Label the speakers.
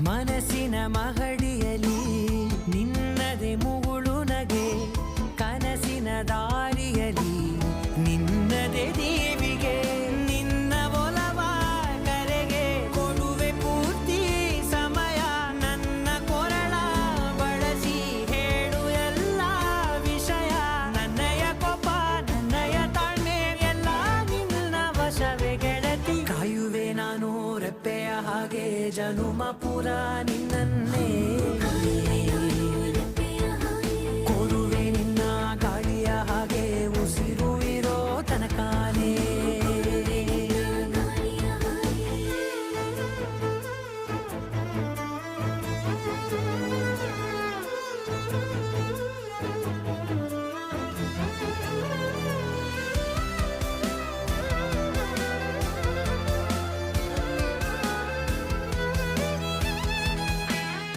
Speaker 1: ಮನಸ್ಸಿನ ಮಹಡಿಯಲಿ ನಿನ್ನದೆ ಮುಗುಳು ನಗೆ, ಕನಸಿನ ದಾರಿಯಲಿ ನಿನ್ನದೆ ದೀವಿಗೆ. ನಿನ್ನ ಒಲವ ಕರೆಗೆ ಕೊಡುವೆ ಪೂರ್ತಿ ಸಮಯ, ನನ್ನ ಕೊರಳ ಬಳಸಿ ಹೇಳು ಎಲ್ಲ ವಿಷಯ. ನನ್ನಯ ಕೋಪ ನನ್ನಯ ತಾಳ್ಮೆ ಎಲ್ಲ ನಿನ್ನ ವಶವೇ ಗೆಳತಿ. ಕಾಯುವೆ ನಾನು ರೆಪ್ಪೆಯ ಹಾಗೆ ಜನುಮ ಪುರ ನಿನ್ನನ್ನೇ.